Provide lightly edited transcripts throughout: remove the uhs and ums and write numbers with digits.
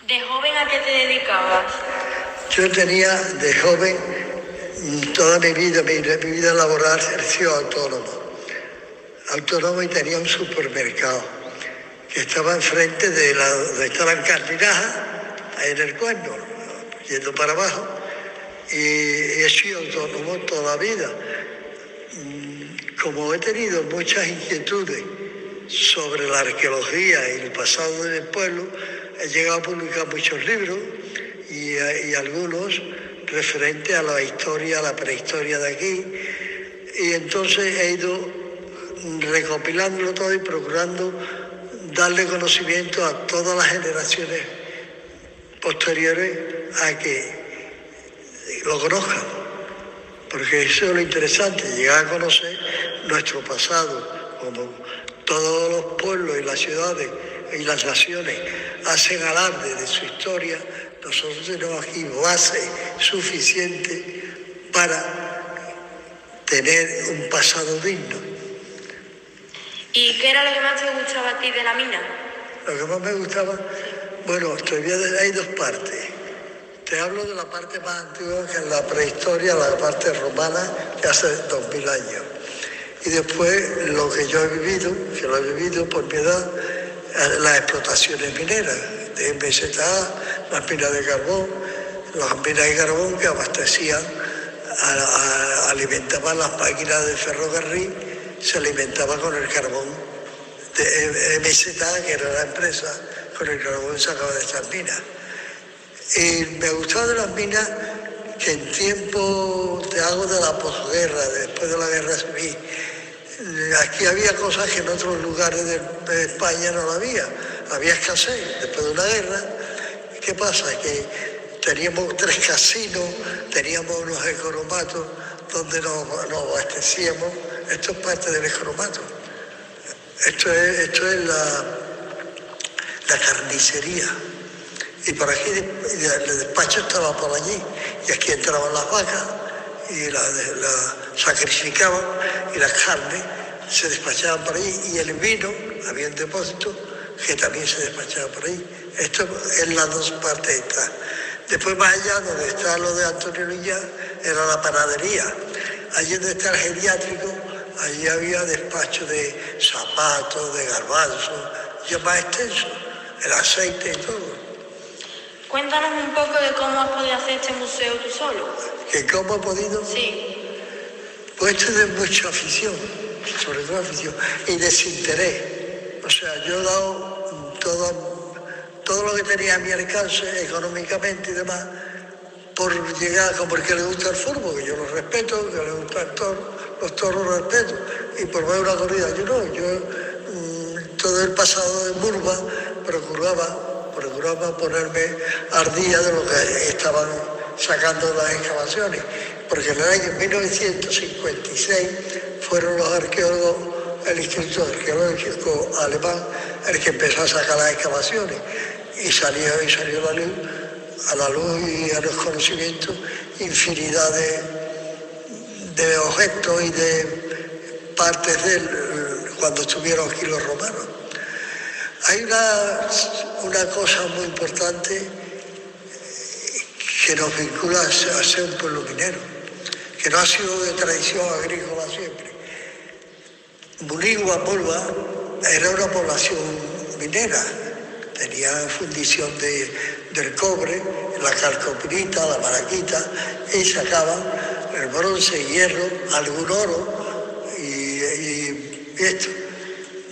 ¿De joven a qué te dedicabas? Yo tenía de joven toda mi vida laboral he sido autónomo y tenía un supermercado que estaba enfrente de donde estaba en Candiraja, ahí en el Cuerno, yendo para abajo, y he sido autónomo toda la vida. Como he tenido muchas inquietudes sobre la arqueología y el pasado del pueblo, he llegado a publicar muchos libros y algunos referentes a la historia, a la prehistoria de aquí. Y entonces he ido recopilándolo todo y procurando darle conocimiento a todas las generaciones posteriores a que lo conozcan. Porque eso es lo interesante, llegar a conocer nuestro pasado, como todos los pueblos y las ciudades y las naciones hacen alarde de su historia. Nosotros tenemos aquí base suficiente para tener un pasado digno. ¿Y qué era lo que más te gustaba a ti de la mina? Lo que más me gustaba, bueno, hay dos partes. Te hablo de la parte más antigua, que es la prehistoria, la parte romana, que hace 2000 años. Y después lo que yo he vivido, que lo he vivido por mi edad, las explotaciones mineras, de MZA, las minas de carbón, las minas de carbón que abastecían, alimentaban las máquinas de ferrocarril, se alimentaba con el carbón de MZA, que era la empresa, con el carbón sacado de estas minas. Y me gustaba de las minas que en tiempo, te hago de la posguerra, después de la guerra civil, aquí había cosas que en otros lugares de España no la había. Había escasez después de una guerra. ¿Qué pasa? Que teníamos 3 casinos, teníamos unos escoromatos donde nos abastecíamos. Esto es parte del escoromato. Esto es la carnicería. Y por aquí el despacho estaba por allí. Y aquí entraban las vacas y la sacrificaban y las carnes se despachaban por allí. Y el vino, había un depósito que también se despachaba por ahí. Esto es las dos partes estas. Después más allá, donde está lo de Antonio Luñá, era la panadería. Allí donde está el geriátrico, allí había despacho de zapatos, de garbanzos, ya más extenso, el aceite y todo. Cuéntanos un poco de cómo has podido hacer este museo tú solo. ¿Que cómo he podido? Sí. Pues esto es de mucha afición, sobre todo afición, y desinterés. O sea, yo he dado todo lo que tenía a mi alcance, económicamente y demás, por llegar, como el que le gusta el fútbol, que yo lo respeto, que le gusta el toro, los toros los respeto, y por ver una corrida, todo el pasado de Murba procuraba ponerme al día de lo que estaban sacando de las excavaciones, porque en el año 1956 fueron los arqueólogos, el Instituto Arqueológico Alemán, el que empezó a sacar las excavaciones, y salió a la luz y a los conocimientos infinidad de objetos y de partes cuando estuvieron aquí los romanos. Hay una cosa muy importante que nos vincula a ser un pueblo minero, que no ha sido de tradición agrícola siempre. Mulva era una población minera, tenía fundición del cobre, la calcopirita, la malaquita, y sacaban el bronce, hierro, algún oro y esto.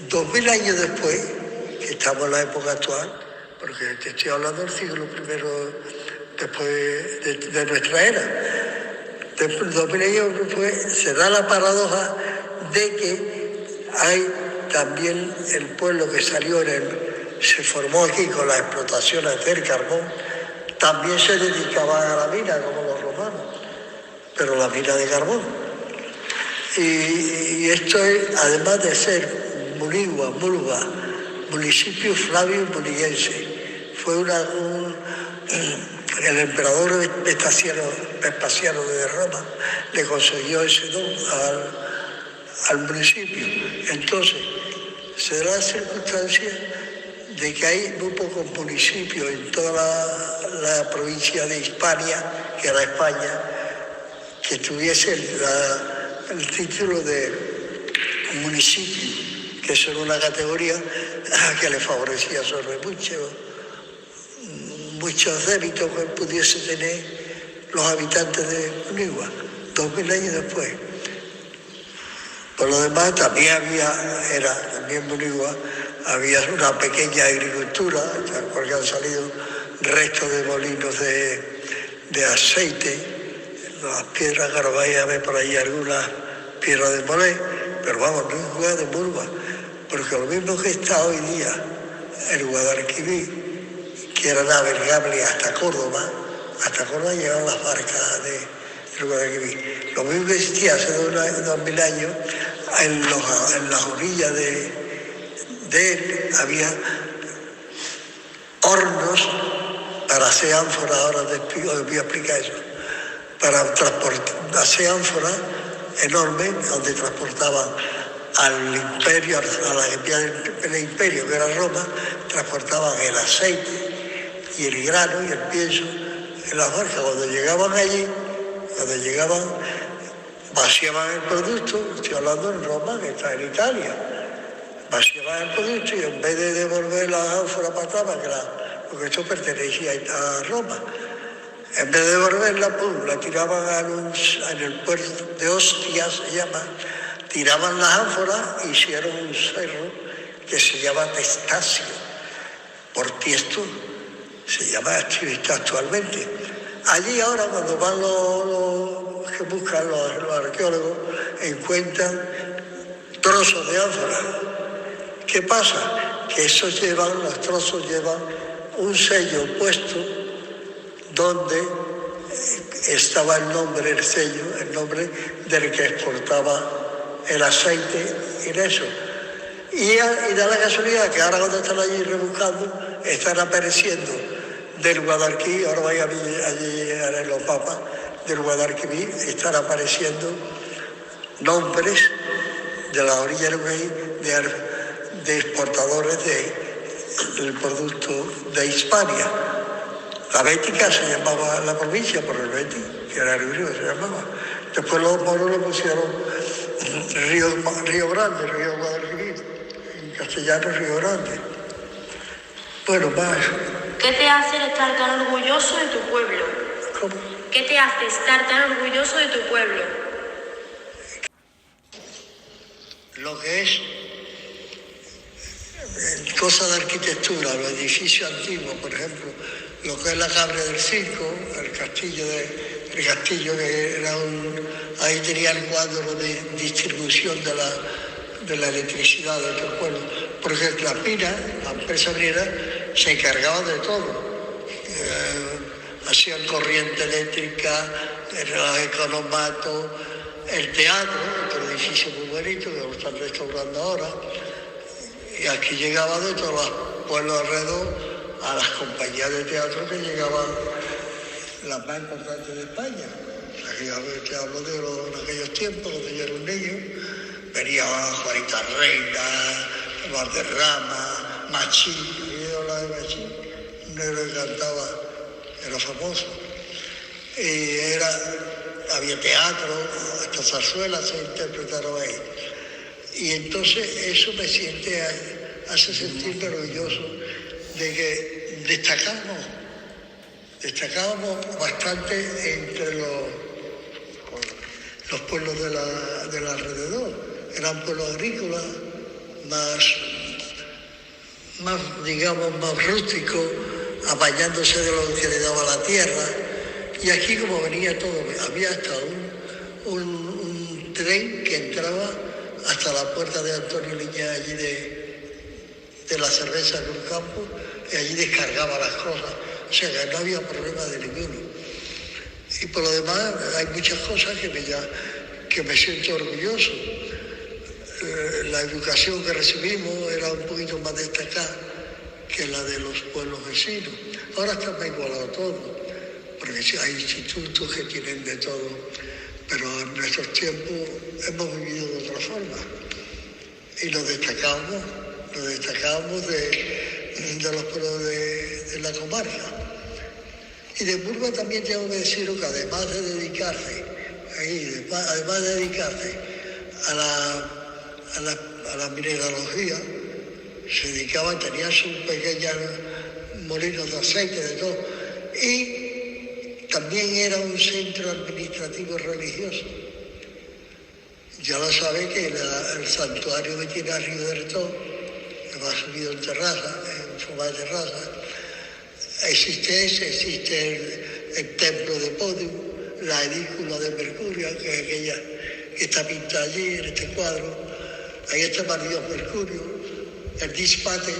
2000 años después, que estamos en la época actual, porque te estoy hablando del siglo I después de nuestra era. 2000 años después se da la paradoja de que hay también el pueblo que se formó aquí con las explotaciones del carbón, también se dedicaban a la mina como los romanos, pero la mina de carbón. Y esto es, además de ser Mulva, municipio Flavio Mulillense, fue el emperador Vespasiano de Roma le concedió ese don al municipio. Entonces, se da la circunstancia de que hay muy pocos municipios en toda la provincia de Hispania, que era España, que tuviese el título de municipio, que eso era una categoría que le favorecía sobre muchos débitos que pudiese tener los habitantes de Munigua, 2000 años después. Por lo demás, también también en Munigua había una pequeña agricultura, porque han salido restos de molinos de aceite, las piedras Carvajal, ve por ahí algunas piedras de moler, pero vamos, no es igual de Murba, porque lo mismo que está hoy día el Guadalquivir, que era navegable hasta Córdoba llegaban las barcas del Guadalquivir. Lo mismo que existía hace 2000 años, en las orillas de él había hornos para hacer ánforas, ahora os voy a explicar eso, para hacer ánforas enormes donde transportaban al imperio, a la del imperio que era Roma, transportaban el aceite y el grano y el pienso en las barcas. Cuando llegaban allí, vaciaban el producto, estoy hablando en Roma, que está en Italia, vaciaban el producto y en vez de devolver la ánfora para atrás, porque esto pertenecía a Roma, en vez de devolverla, la tiraban en el puerto de Ostia, se llama, tiraban las ánforas e hicieron un cerro que se llama Testaccio, por Tiesto, se llama actualmente. Allí ahora cuando van los que buscan los arqueólogos, encuentran trozos de ánforas. ¿Qué pasa? Que los trozos llevan un sello puesto donde estaba el nombre del que exportaba el aceite y eso. Y da la casualidad que ahora cuando están allí rebuscando, están apareciendo del Guadalquivir, ahora vaya allí a los mapas del Guadalquivir, están apareciendo nombres de la orilla de exportadores del producto de Hispania. La Bética se llamaba la provincia por el Betis, que era el río, se llamaba. Después los moros le pusieron Río Grande, Río Guadalquivir, en castellano Río Grande. Bueno, más. ¿Qué te hace estar tan orgulloso de tu pueblo? ¿Cómo? ¿Qué te hace estar tan orgulloso de tu pueblo? Lo que es cosas de arquitectura, los edificios antiguos, por ejemplo, lo que es la Cabra del Circo, el castillo que era ahí tenía el cuadro de distribución de la electricidad de otro pueblo, porque la empresa minera, se encargaba de todo. Hacían corriente eléctrica, el economato, el teatro, otro edificio muy bonito que lo están restaurando ahora. Y aquí llegaba de todos los pueblos alrededor a las compañías de teatro que llegaban las más importantes de España. Aquí hablo de aquellos tiempos, cuando yo era un niño, venía Juanita Reina, Valderrama, Machín, yo hablaba de Machín, un negro que cantaba, era famoso. Y había teatro, hasta zarzuelas se interpretaron ahí. Y entonces eso me hace sentirme orgulloso de que destacábamos bastante entre los pueblos del alrededor. Eran pueblos agrícolas, más rústicos, apañándose de lo que le daba la tierra. Y aquí, como venía todo, había hasta un tren que entraba hasta la puerta de Antonio Liñá, allí de la cerveza de un campo, y allí descargaba las cosas. O sea que no había problema de ninguno. Y por lo demás, hay muchas cosas que me siento orgulloso. La educación que recibimos era un poquito más destacada que la de los pueblos vecinos. Ahora está más igualado todo, porque sí, hay institutos que tienen de todo, pero en nuestros tiempos hemos vivido de otra forma. Y nos destacábamos de los pueblos de la comarca. Y de Burgos también tengo que deciros que además de dedicarse a la mineralogía, se dedicaban, tenían sus pequeños molinos de aceite, de todo, y también era un centro administrativo religioso. Ya lo sabe que el santuario que tiene arriba del todo, que va subido en terraza, en forma de terraza, existe el templo de Podium, la edícula de Mercurio, que es aquella que está pintada allí en este cuadro. Ahí está el dios Mercurio, el Dispate,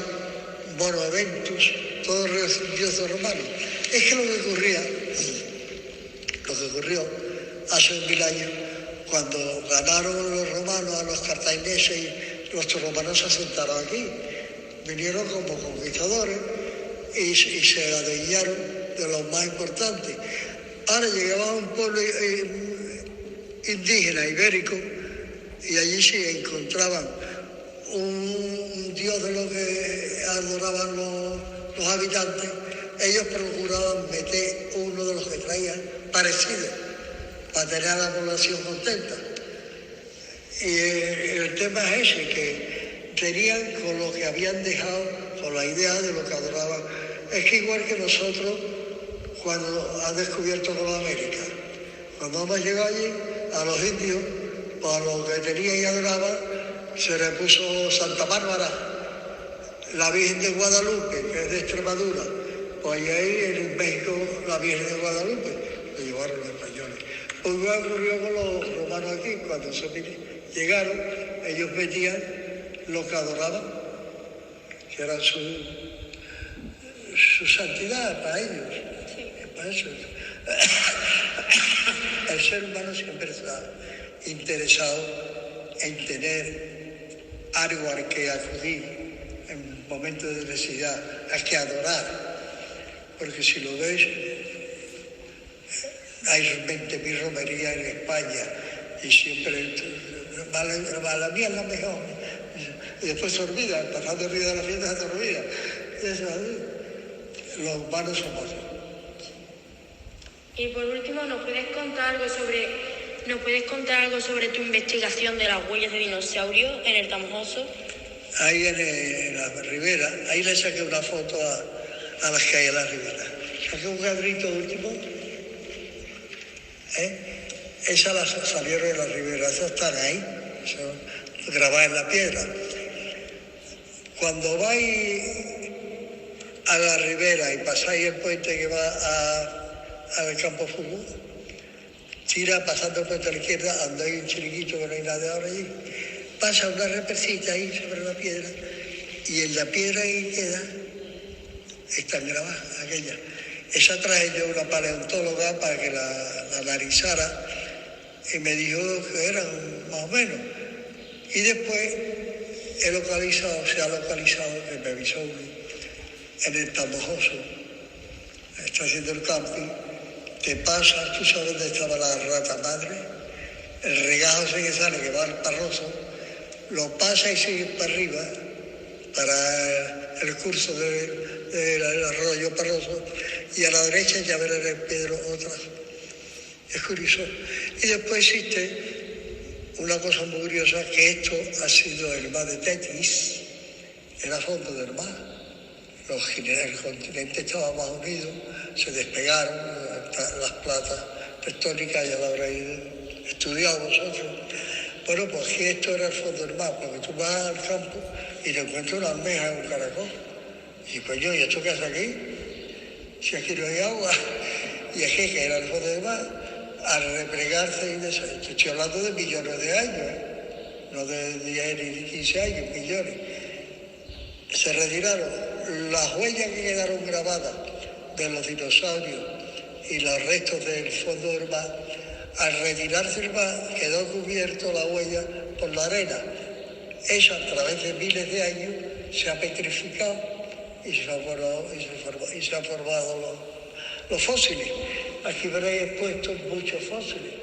Bonaventus, todos los dioses romanos. Es que lo que ocurrió hace 1000 años, cuando ganaron los romanos a los cartagineses y los romanos se asentaron aquí, vinieron como conquistadores y se adueñaron de los más importantes. Ahora llegaba un pueblo indígena, ibérico, y allí se encontraban un dios de lo que adoraban los habitantes. Ellos procuraban meter uno de los que traían parecido para tener a la población contenta. Y el tema es ese, que tenían con lo que habían dejado, con la idea de lo que adoraban. Es que igual que nosotros, cuando han descubierto Nueva América, cuando hemos llegado allí, a los indios, para lo que tenían y adoraban, se le puso Santa Bárbara, la Virgen de Guadalupe, que es de Extremadura. Pues ahí en México, la Virgen de Guadalupe, lo llevaron los españoles. Pues igual ocurrió con los romanos aquí, cuando llegaron, ellos metían lo que adoraban, que era su santidad para ellos. Para eso. El ser humano siempre está interesado en tener algo al que acudir en momentos de necesidad, al que adorar. Porque si lo ves, hay 20.000 romerías en España y siempre la mía es la mejor. Y después se olvida, pasando el día de la fiesta se olvida. Los humanos somos así. Y por último, ¿nos puedes contar algo sobre tu investigación de las huellas de dinosaurios en el Tamojoso? Ahí en la ribera, ahí le saqué una foto a las que hay en la ribera. Saqué un cuadrito último. Esas las salieron de la ribera, esas están ahí, grabadas en la piedra. Cuando vais a la ribera y pasáis el puente que va al campo de fútbol, tira pasando el puente a la izquierda, donde hay un chiriquito que no hay nada ahora allí, pasa una repercita ahí sobre la piedra y en la piedra que queda están grabadas aquellas. Esa traje yo una paleontóloga para que la analizara y me dijo que eran más o menos. Y después se ha localizado, que me avisó uno, en el Tamojoso, está haciendo el camping, te pasas, tú sabes dónde estaba la rata madre, el regajo ese que sale, que va al Parroso, lo pasa y sigue para arriba, para el curso del arroyo Parroso, y a la derecha ya verás el Pedro otra. Es curioso. Y después existe una cosa muy curiosa, que esto ha sido el mar de Tetis, era fondo del mar. El continente estaba más unido, se despegaron las placas tectónicas, ya lo habréis estudiado vosotros. Bueno, pues aquí esto era el fondo del mar, porque tú vas al campo y te encuentras una almeja en un caracol. Y coño, ¿y esto qué hace aquí? Si aquí no hay agua. Y es que era el fondo del mar, al replegarse, y estoy hablando de millones de años, no de 10 ni 15 años, millones. Se retiraron. Las huellas que quedaron grabadas de los dinosaurios y los restos del fondo del mar, al retirarse el mar quedó cubierto la huella por la arena. Eso a través de miles de años se ha petrificado y se han formado los fósiles. Aquí veréis expuestos muchos fósiles,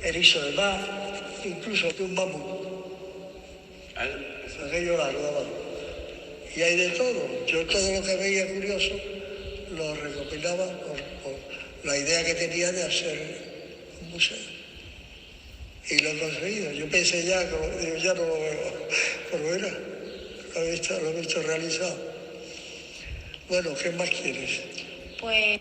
erizo de mar, incluso de un mamut. Aquello largo de abajo. y hay de todo. Yo todo lo que veía curioso lo recopilaba por la idea que tenía de hacer un museo. Y lo he conseguido. Yo pensé ya no lo veo, pero mira, lo he visto realizado. Bueno, ¿qué más quieres? Pues